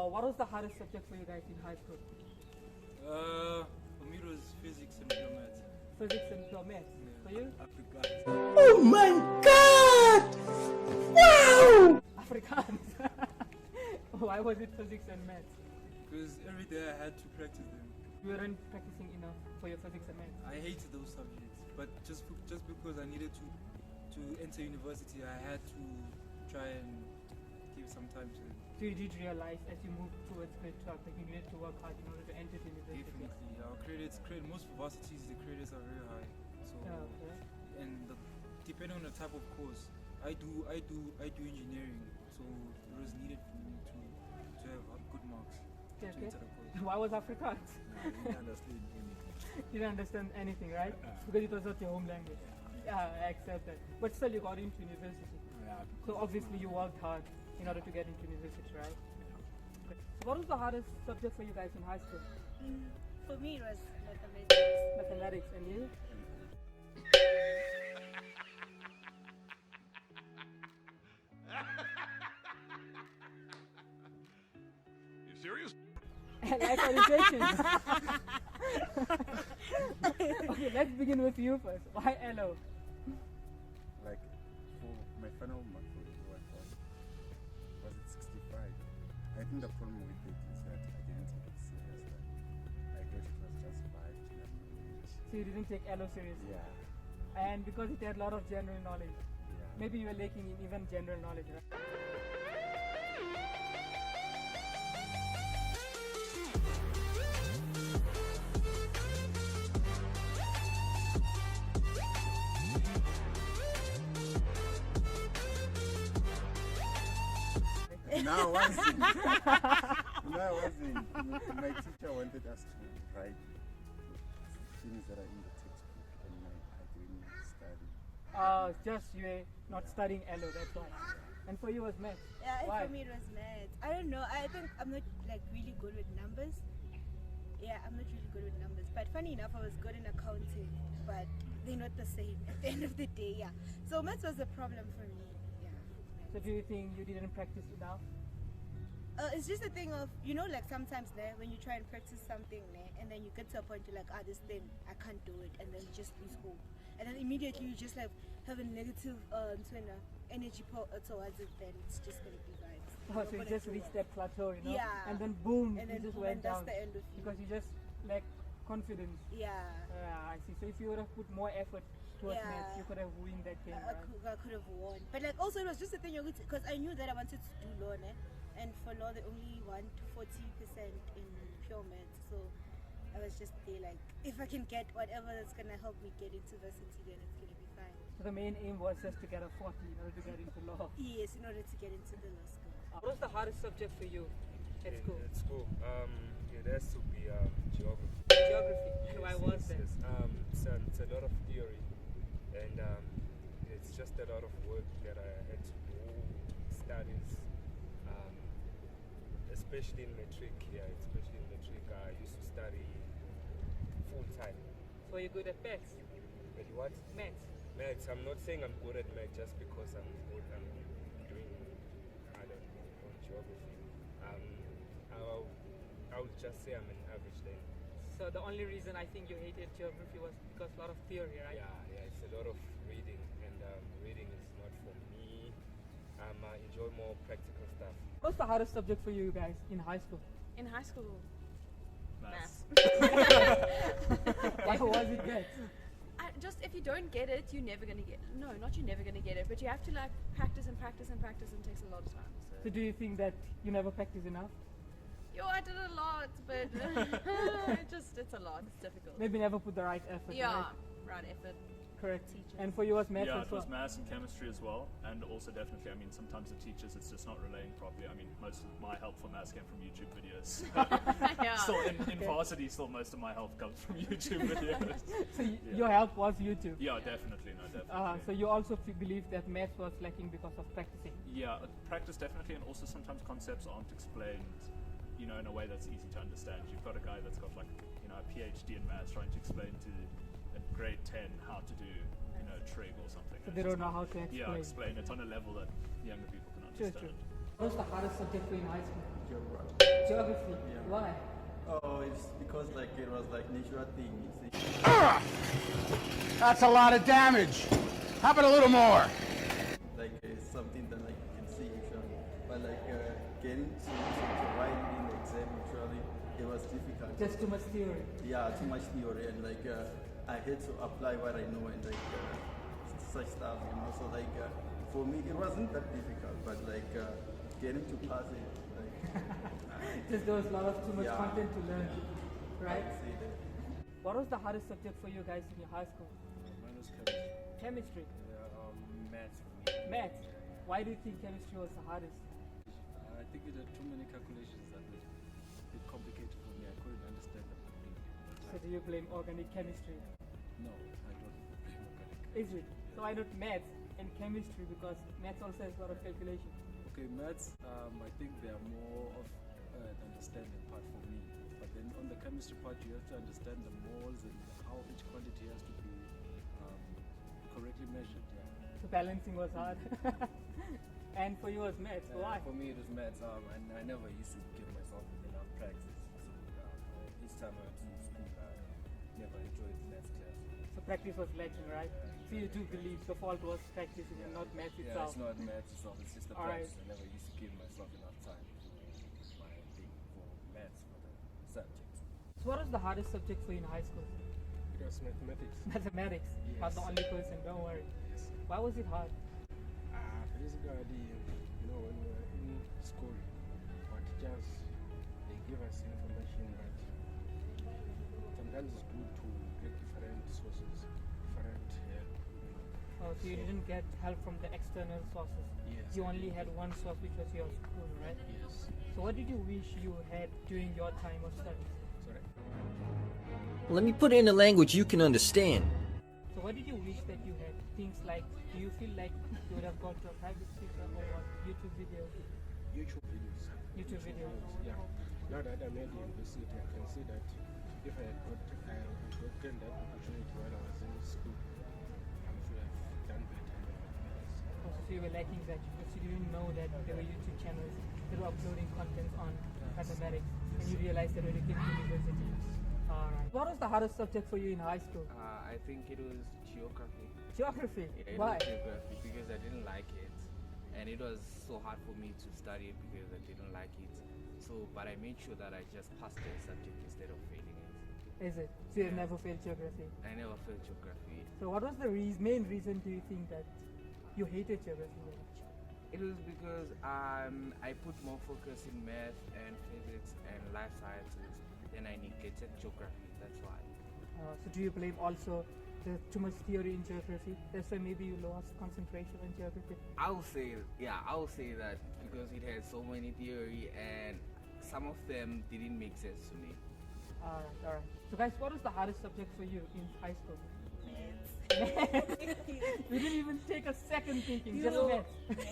What was the hardest subject for you guys in high school? For me it was physics and pure maths. Physics and pure maths. Yeah. For you? Afrikaans. Oh my God! Wow! Afrikaans. Why was it physics and maths? Because every day I had to practice them. You weren't practicing enough for your physics and maths. I hated those subjects, but just because I needed to enter university, I had to try and give some time to it. So you did realize as you moved towards grade 12 that you needed to work hard in order to enter the university. Definitely, our credits, most varsities, the credits are very high. So, and depending on the type of course, I do engineering, so it was needed for me to have good marks to enter the course. Why was Afrikaans? I didn't understand anything. You didn't understand anything, right? Because it was not your home language. Yeah, I accept that. But still, you got into university. Yeah. So obviously, you worked hard in order to get into university, right? So what was the hardest subject for you guys in high school? For me, it was mathematics. Mathematics, and you? You serious? Life education. Okay, let's begin with you first. Why LO? Like for my final mark for the was it 65? I think the problem with it is that I didn't take it serious. I thought it was just 5 general knowledge. So you didn't take LO seriously? Yeah. And because it had a lot of general knowledge, Yeah. maybe you were lacking in even general knowledge, right? Now I wasn't. My teacher wanted us to write things that are in the textbook, and I didn't study. Just you were not studying LO, that's why. And for you was maths. Yeah, Why? for me it was maths. I don't know. I think I'm not like really good with numbers. Yeah, I'm not really good with numbers. But funny enough, I was good in accounting, but they're not the same at the end of the day. Yeah. So maths was a problem for me. Yeah. So do you think you didn't practice enough? It's just a thing of, like sometimes when you try and practice something and then you get to a point you're like, this thing, I can't do it, and then you just lose hope. And then immediately you just like have a negative energy towards it, then it's just going to be vibes. Oh, so you just reached that plateau, Yeah. And then boom, And then you just boom, went and that's down. the end of you. Because you just lack confidence. Yeah. I see. So if you would have put more effort towards Yeah. maths, you could have won that game, right? I could have won. But like also it was just a thing because I knew that I wanted to do law, and for law they only want 40% in pure maths. So I was just there like, if I can get whatever that's gonna help me get into varsity, then it's gonna be fine. So the main aim was just to get a 40 in order to get into law. Yes, in order to get into the law school. What was the hardest subject for you at school? At school, it has to be geography. Geography. And why was that? Yes. It's a lot of theory, and it's just a lot of work that I had to do, studies, especially in matric. Yeah, especially in matric, I used to study full time. So you're good at maths? But what? Maths. Maths. I'm not saying I'm good at maths just because I'm good. I'm doing, I don't know, geography. I would just say I'm an average then. So the only reason I think you hated geography was because a lot of theory, right? Yeah, it's a lot of reading, and reading is not for me. I enjoy more practical stuff. What's the hardest subject for you guys in high school? In high school, maths. Why was it that? Just if you don't get it, you're never gonna get. No, not you're never gonna get it, but you have to like practice and practice and practice, and it takes a lot of time. So do you think that you never practice enough? I did a lot, but it's a lot. It's difficult. Maybe never put the right effort. Yeah, Right? right effort. Correct. Teachers. And for you was maths Yeah, as it well? was maths and chemistry as well, and also definitely, sometimes the teachers, it's just not relaying properly. Most of my help for maths came from YouTube videos. Yeah. Still, in varsity, most of my help comes from YouTube videos. So your help was YouTube? Yeah, definitely, definitely. So you also believe that maths was lacking because of practicing? Yeah, practice definitely, and also sometimes concepts aren't explained, in a way that's easy to understand. You've got a guy that's got a PhD in maths trying to explain to a grade 10 how to do, trig or something. So they don't know how to explain. Yeah, explain it on a level that younger people can understand. True. What was the hardest subject for you in high school? Geography. Geography. Yeah. Why? Oh, it's because like it was like natural thing. You see. That's a lot of damage. How about a little more? Like it's something that like you can see usually, but like getting to write it in the exam usually it was difficult. Just too much theory. Yeah, too much theory and like I had to apply what I know and like such stuff, you know. So like for me it wasn't that difficult, but like getting to pass it, like Just there was a lot of too much Yeah. content to learn, right? I would say that. What was the hardest subject for you guys in your high school? Mine was chemistry. Chemistry. Maths for me. Maths. Why do you think chemistry was the hardest? I think it had too many calculations that were a bit complicated for me. I couldn't understand them completely. So do you blame organic chemistry? No, I don't blame organic. Is it? So I don't maths and chemistry because maths also has a lot of calculation. Okay, maths, I think they are more of an understanding part for me. But then on the chemistry part, you have to understand the moles and how each quantity has to be correctly measured. Yeah. So balancing was hard. And for you was maths. Why? For me, it was maths, and I never used to give myself enough practice. So each time I went to school, I never enjoyed maths class. So practice was lacking, right? So you do believe the fault was practice and not maths Yeah, itself. it's not maths itself, it's just the Alright. practice. I never used to give myself enough time for my thing for maths for the subject. So what was the hardest subject for you in high school? It was mathematics. Mathematics. Not the only person, don't worry. Yes. Why was it hard? Basically, you know, when we were in school, our teachers, they give us information, but sometimes it's good to get different sources, different help. Oh, so you didn't get help from the external sources. Yes. You only had one source, which was your school, right? Yes. So what did you wish you had during your time of studies? Sorry. Let me put it in a language you can understand. So what did you wish that you had? Things like, do you feel like you would have gone to a private tutor or what? YouTube videos? YouTube videos. YouTube videos. Yeah. Now that I'm at the university, I can see that if I had gotten that opportunity while I was in school, I should have done better in mathematics. Also, so you were lacking that because you didn't know that there were YouTube channels that were uploading content on mathematics, and you realized that when you came to university. Alright. What was the hardest subject for you in high school? I think it was geography. Geography. Yeah, it Why? was geography because I didn't like it, and it was so hard for me to study it because I didn't like it. So, but I made sure that I just passed the subject instead of failing it. Is it? So you never failed geography? I never failed geography. So what was the main reason do you think that you hated geography so much? It was because I put more focus in math and physics and life sciences, and I neglected geography. That's why. So do you blame also the too much theory in geography? That's why maybe you lost concentration in geography? I will say that because it had so many theory and some of them didn't make sense to me. Alright. So guys, what was the hardest subject for you in high school? Maths. We didn't even take a second thinking, You just know, maths.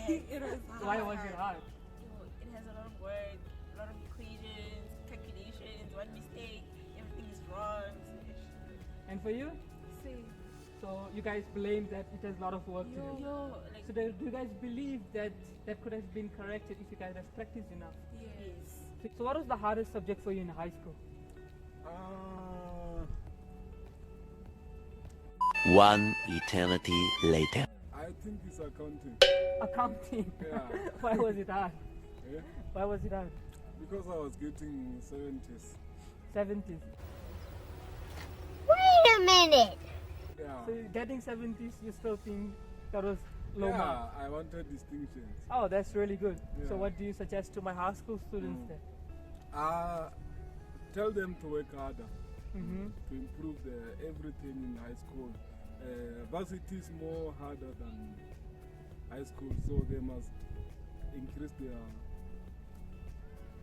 It was Why was it hard? It has a lot of words, a lot of equations, calculations, one mistake, everything is wrong. And for you? Same. So you guys blame that it has a lot of work to do. Like, So do you guys believe that that could have been corrected if you guys have practiced enough? yes. So what was the hardest subject for you in high school? One eternity later. I think it's accounting. Accounting. Yeah. Why was it hard? Yeah? Why was it hard? Because I was getting 70s. 70s. Wait a minute! Yeah. So getting 70s, you still think that was low Yeah, mark? I wanted distinctions. Oh, that's really good. So Yeah. what do you suggest to my high school students then? Tell them to work harder Mm-hmm. to improve everything in high school. Varsity is more harder than high school, so they must increase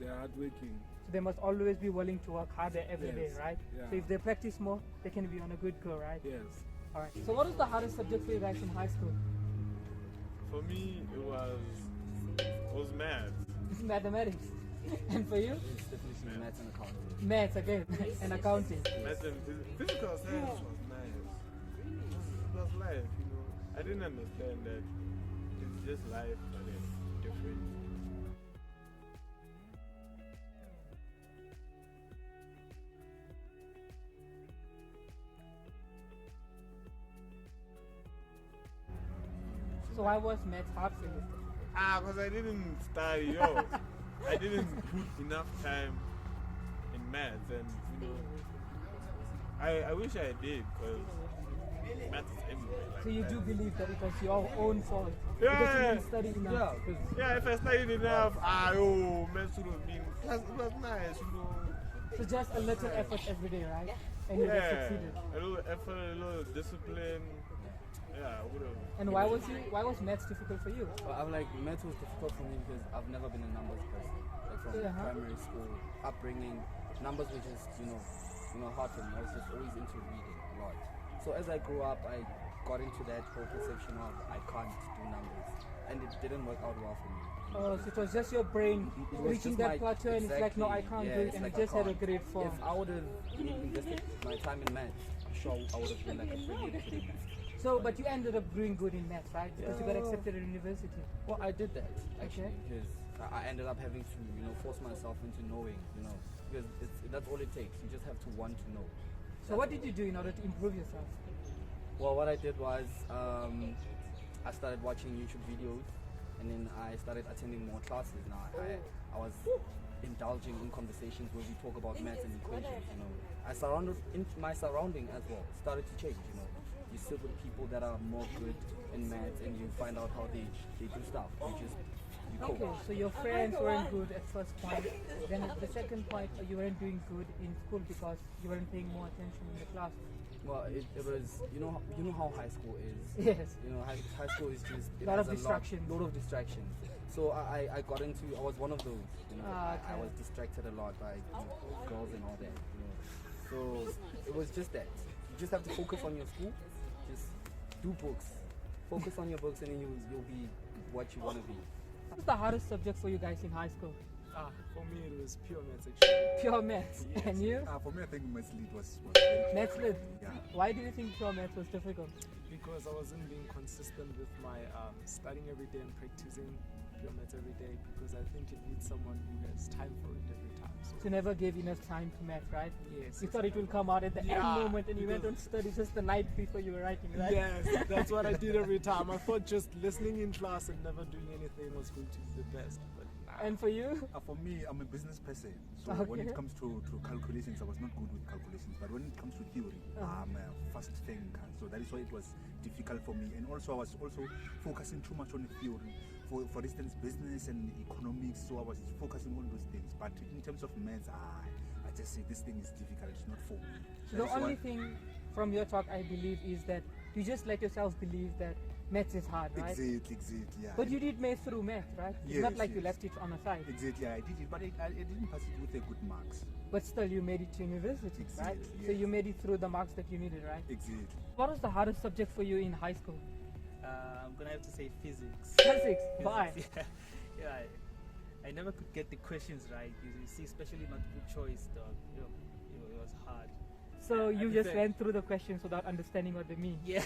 their hard working. So they must always be willing to work harder every day, Yes. right? Yeah. So if they practice more, they can be on a good go, right? Yes. Alright. So what was the hardest subject for you guys in high school? For me, it was math. Mathematics. And for you? It's definitely maths and accounting. Maths again and accounting. Math and physical science was nice. It was life, you know. I didn't understand that it's just life, but it's different. So why was maths hard for you? Because I didn't study, yo. I didn't put enough time in maths, and you know, I wish I did, because maths is everywhere. Like So you do believe that it was your own fault Yeah, because you yeah. didn't study enough? Yeah, if I studied enough, maths would have been. It was nice, you know. So just a little effort every day, right? And you just Yeah, succeeded. a little effort, a little discipline. Yeah, I would have. And why was maths difficult for you? Well, I'm like, math was difficult for me because I've never been a numbers person. Like from primary school, upbringing, numbers were just, you know, hard for me. I was just always into reading a lot. So as I grew up, I got into that whole perception of I can't do numbers. And it didn't work out well for me. Oh, so it was just your brain It was reaching just that plateau and it's like, no, I can't do it, and like you just I had a can't. grade 4. If I would have invested my time in maths, I'm sure I would have been like a brilliant kid in maths. So, but you ended up doing good in maths, right? Because you got accepted at university. Well, I did that actually Okay. because I ended up having to, force myself into knowing, because that's all it takes. You just have to want to know. So what did you do in order to improve yourself? Well, what I did was I started watching YouTube videos, and then I started attending more classes. Now I was indulging in conversations where we talk about maths and equations. My surrounding as well started to change. You sit with people that are more good in maths, and you find out how they do stuff. You cope. Okay, so your friends weren't good at first point. Then at the second point, you weren't doing good in school because you weren't paying more attention in the class. Well, it was, you know how high school is. Yes. High school is just it Lot has of distractions. Lot of distractions. So I was one of those. I Okay. was distracted a lot by girls and all that. So it was just that. You just have to focus on your school. Just do books. Focus on your books, and then you'll be what you want to be. What's the hardest subject for you guys in high school? For me it was pure maths actually. Pure maths. Yes. And you? For me, I think maths lit was very Maths lit. Yeah. Why do you think pure maths was difficult? Because I wasn't being consistent with my studying every day and practicing pure maths every day, because I think it needs someone who has time for it every time. So You never gave enough time to math, right? yes. You thought it will come out at the end Yeah, moment, and you went on study just the night before you were writing, right? Yes, that's what I did every time. I thought just listening in class and never doing anything was going to be the best. But nah. And for you? For me, I'm a business person. So when Okay. it comes to calculations, I was not good with calculations. But when it comes to theory, I'm a fast thinker. So that is why it was difficult for me. And also, I was also focusing too much on the theory. For instance, business and economics. So I was focusing on those things. But in terms of maths, I just say this thing is difficult. It's not for me. So the only thing from your talk, I believe, is that you just let yourself believe that maths is hard, right? Exactly, yeah. But you did math through math, right? It's not Yes, like you yes. left it on the side. Exactly, I did it, but I didn't pass it with a good marks. But still, you made it to university, right? Exactly, So yes. you made it through the marks that you needed, right? Exactly. What was the hardest subject for you in high school? I'm gonna have to say physics. Physics. Why? Yeah, I never could get the questions right. You see, especially multiple choice, dog. It was hard. So you just prefer- went through the questions without understanding what they mean. Yeah,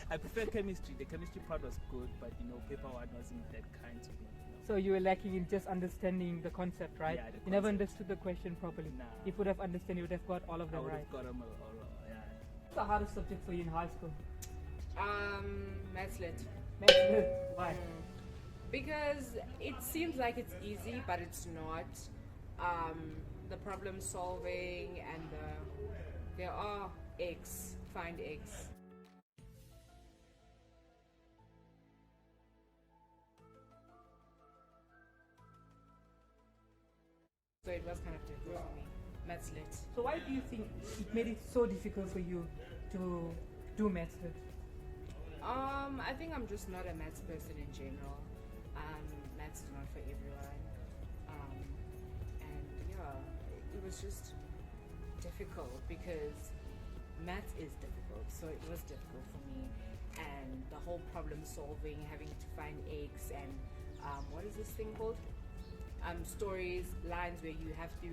I prefer chemistry. The chemistry part was good, but paper one wasn't that kind to me. So you were lacking in just understanding the concept, right? Yeah, the You never concept. understood the question properly. Nah. If you would have understood, you would have got all of I them would right. have got them all, yeah. What's the hardest subject for you in high school? Maths lit. Maths. Why? Because it seems like it's easy, but it's not. The problem solving and there are X, find X. So it was kind of difficult for me. Maths lit. So why do you think it made it so difficult for you to do maths lit? I think I'm just not a maths person in general. Maths is not for everyone. And yeah, it was just difficult because maths is difficult. So it was difficult for me. And the whole problem solving, having to find X and what is this thing called? Stories, lines where you have to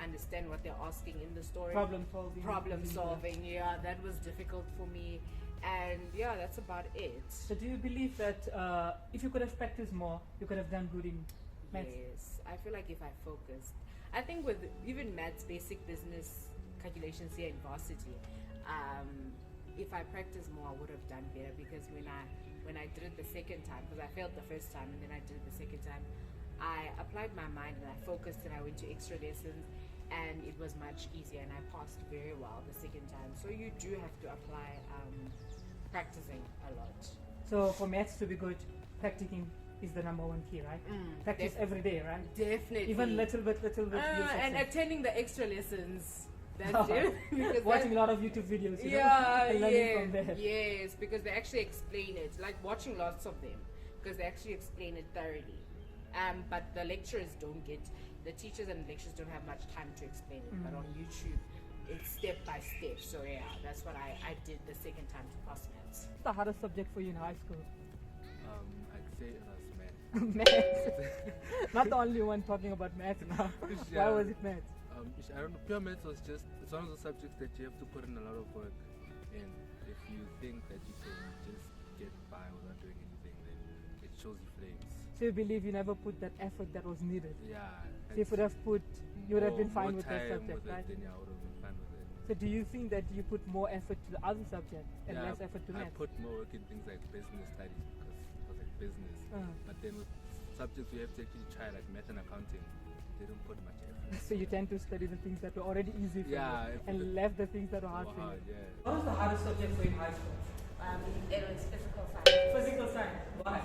understand what they're asking in the story. Problem solving. Problem solving, yeah, that was difficult for me. And yeah, that's about it. So do you believe that if you could have practiced more, you could have done good in maths? Yes, I feel like if I focused, I think with even maths, basic business calculations here in varsity, if I practiced more, I would have done better, because when I when I did it the second time, because I failed the first time and then I did it the second time, I applied my mind and I focused and I went to extra lessons, and it was much easier and I passed very well the second time. So you do have to apply practicing a lot. So for maths to be good, practicing is the number one key, right? Practice every day, right? Definitely. Even little bit. And attending the extra lessons. That's it. Watching a lot of YouTube videos, you know, and learning from there. Yes, because they actually explain it. Like watching lots of them, because they actually explain it thoroughly. But the lecturers don't get, the teachers and lecturers don't have much time to explain it. But on YouTube, it's step by step. So yeah, that's what I did the second time to pass maths. What's the hardest subject for you in high school? I'd say it was math. Maths. Not the only one talking about maths now. Why was it maths? I don't know, pure maths was just, it's one of the subjects that you have to put in a lot of work, and if you think that you can just get by without doing anything, then it shows you flames. So you believe you never put that effort that was needed? Yeah. So if you would have put, you would have been fine more with that time subject, with it, right? then yeah, I would have been fine with it. So do you think that you put more effort to the other subject and less effort to I maths? put more work in things like business studies because it was like business. But then with subjects we have to actually try, like math and accounting, they don't put much effort. So you tend to study the things that were already easy for you and left the things that were hard for you. What was the hardest subject for you in high school? It was physical science. Physical science. Why?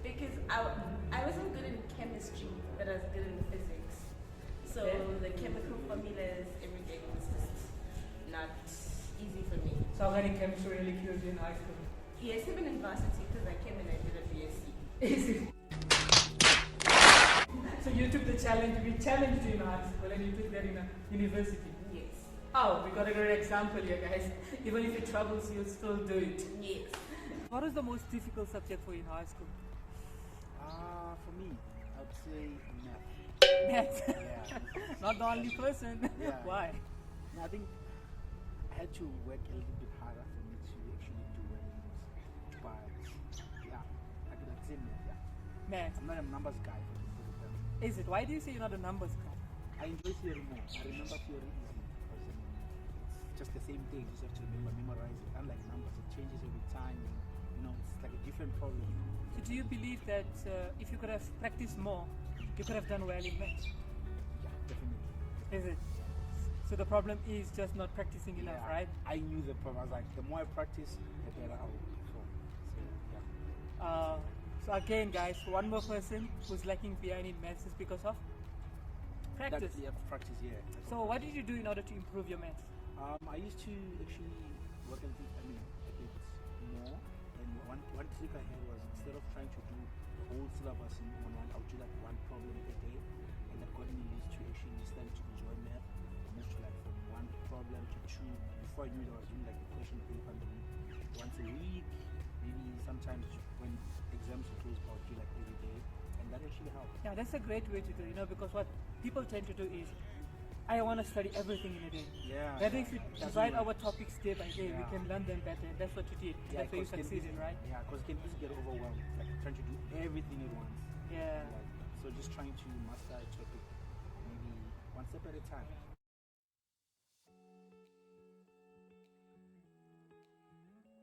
Because I wasn't good in chemistry, but I was good in physics. So the chemical formulas, everything was just not easy for me. So organic chemistry really killed you in high school? Yes, even in varsity, because I came and I did a BSc. Easy. So you took the challenge, we challenged you in high school and you took that in a university? Yes. Oh, we got a great example here, guys. Even if it troubles you, still do it. Yes. What was the most difficult subject for you in high school? For me, I would say math. Math? Yeah. Not the only person. Yeah. Why? I think I had to work a little bit harder for me to actually do well in this. But yeah, I could have said math. Yeah. Math. I'm not a numbers guy. Is it? Why do you say you're not a numbers guy? I enjoy theory more. I remember theory easily because it's just the same thing. You just have to memorize it. Unlike numbers, it changes every time. And, it's like a different problem. So do you believe that if you could have practiced more, you could have done well in math? Yeah, definitely. Is it? So the problem is just not practicing enough, right? I knew the problem. I was like, the more I practice, the better I will perform. So yeah. So again, guys, one more person who's lacking behind in maths is because of practice. You have to practice, yeah. So what did you do in order to improve your maths? I used to actually work a bit more. And one trick I had was instead of trying to do the whole syllabus in one, I would do like one problem a day. And that got me used to actually starting to enjoy math. I moved to like from one problem to two. Before I knew it, I was doing like a question paper maybe once a week. Maybe sometimes when exams were closed, I would do like every day. And that actually helped. Yeah, that's a great way to do, because what people tend to do is, I want to study everything in a day. Yeah. Better if you divide our topics day by day, we can learn them better. That's what you did. That's why you succeeded, right? Yeah, because it can easily get overwhelmed, like trying to do everything at once. Yeah. So just trying to master a topic, maybe one step at a time.